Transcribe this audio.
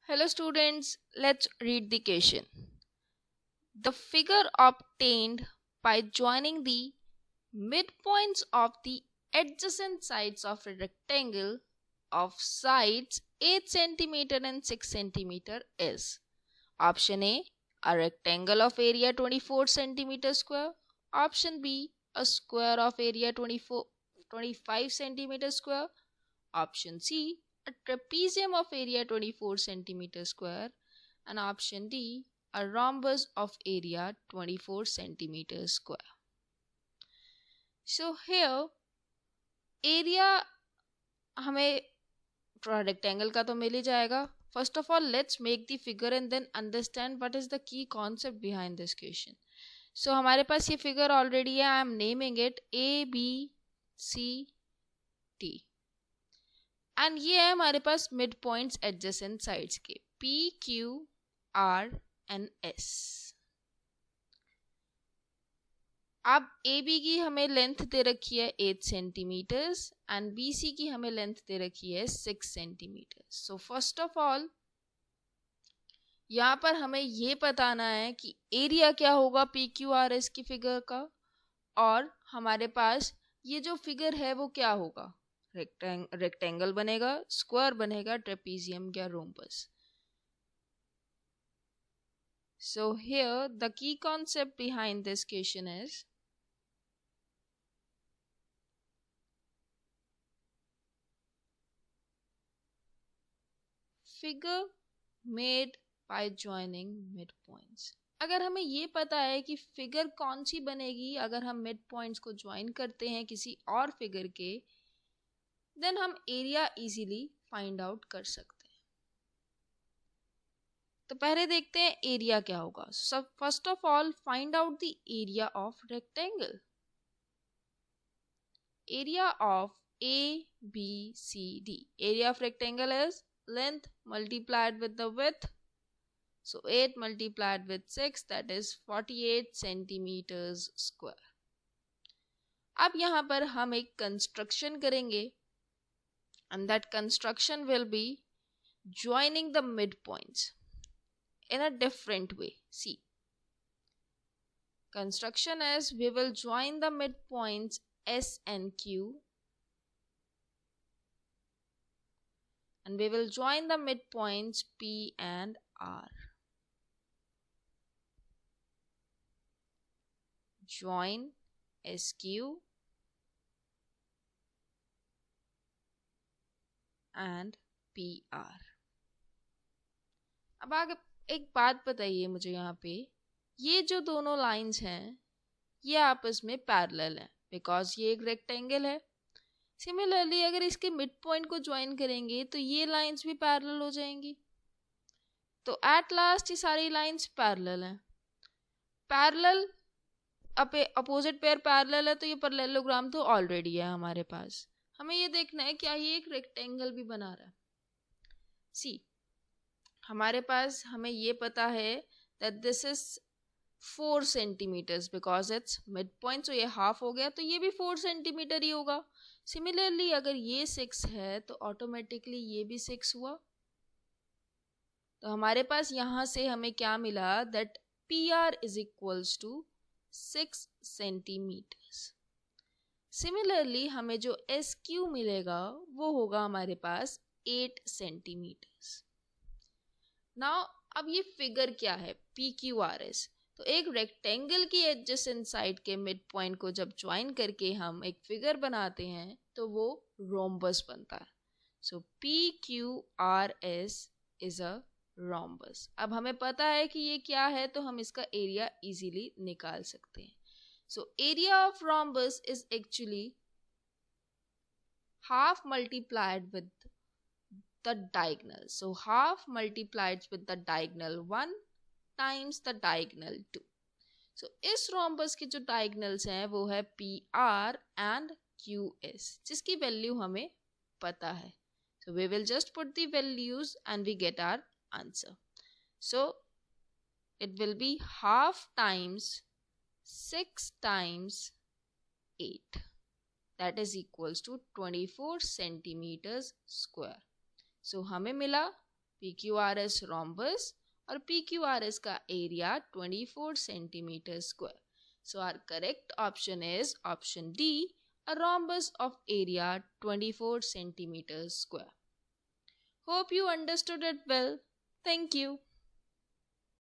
Hello students, let's read the question. The figure obtained by joining the midpoints of the adjacent sides of a rectangle of sides 8 cm and 6 cm is option A rectangle of area 24 cm square, option B a square of area 25 cm square, option C a trapezium of area 24 cm square, and option D a rhombus of area 24 cm square. So here area हमें थोड़ा rectangle का तो मिल ही जाएगा. First of all, let's make the figure and then understand what is the key concept behind this question. So हमारे पास ये figure already है. I am naming it A B C D. And ये है हमारे पास mid points adjacent sides के P Q R and S. अब AB की हमें लेंथ दे रखी है 8 सेंटीमीटर्स एंड BC की हमें लेंथ दे रखी है 6 centimetre. So first of all यहाँ पर हमें ये बताना है कि एरिया क्या होगा PQRS की फिगर का, और हमारे पास ये जो फिगर है वो क्या होगा. रेक्टेंगल बनेगा, स्क्वायर बनेगा, ट्रेपीजियम या rhombus. So here the key concept behind this question is figure made by joining midpoints. अगर हमें ये पता है कि फिगर कौन सी बनेगी अगर हम मिड पॉइंट्स को ज्वाइन करते हैं किसी और फिगर के, देन हम एरिया इजीली फाइंड आउट कर सकते हैं. तो पहले देखते हैं एरिया क्या होगा. सब first of all find out the area of rectangle. Area of ABCD. Area of rectangle is length multiplied with the width. So 8 multiplied with 6, that is 48 centimeters square. अब यहाँ पर हम एक कंस्ट्रक्शन करेंगे and that construction will be joining the midpoints in a different way. See, construction is we will join the midpoints S and Q, and we will join the midpoints P and R. Join SQ and PR. अब आगे एक बात बताइए मुझे, यहाँ पे ये जो दोनों लाइंस हैं ये आपस में पैरेलल हैं बिकॉज ये एक रेक्टेंगल है. सिमिलरली अगर इसके मिड पॉइंट को ज्वाइन करेंगे तो ये लाइंस भी पैरेलल हो जाएंगी. तो एट लास्ट ये सारी लाइंस पैरेलल हैं. पैरेलल अपोजिट पेयर पैरेलल है तो ये पैरेललोग्राम तो ऑलरेडी है हमारे पास. हमें ये देखना है क्या ये एक रेक्टेंगल भी बना रहा है. सी, हमारे पास हमें ये पता है that this is 4 centimetres because it's midpoint. So ये हाफ हो गया तो ये भी 4 सेंटीमीटर ही होगा. सिमिलरली अगर ये 6 है तो ऑटोमेटिकली ये भी 6 हुआ. तो हमारे पास यहाँ से हमें क्या मिला that PR is equals to 6 centimetres. Similarly हमें जो SQ मिलेगा वो होगा हमारे पास 8 सेंटीमीटर्स. नाउ अब ये फिगर क्या है PQRS. तो एक रेक्टेंगल की एडजेसेंट साइड के मिड पॉइंट को जब ज्वाइन करके हम एक फिगर बनाते हैं तो वो रोम्बस बनता है. सो PQRS इज अ रोम्बस. अब हमें पता है कि ये क्या है तो हम इसका एरिया इजीली निकाल सकते हैं. So area of rhombus is actually half multiplied with the diagonal. So half multiplied with the diagonal 1 times the diagonal 2. So इस rhombus के जो diagonals हैं वो है PR and QS जिसकी वैल्यू हमें पता है. So we will just put the values and we get our answer. So it will be half times 6 times 8, that is equals to 24 centimeters square. सो हमें मिला PQRS rhombus और PQRS का area 24 centimeter square. So our correct option is option D, a rhombus of area 24 centimeters square. Hope you understood it well. Thank you.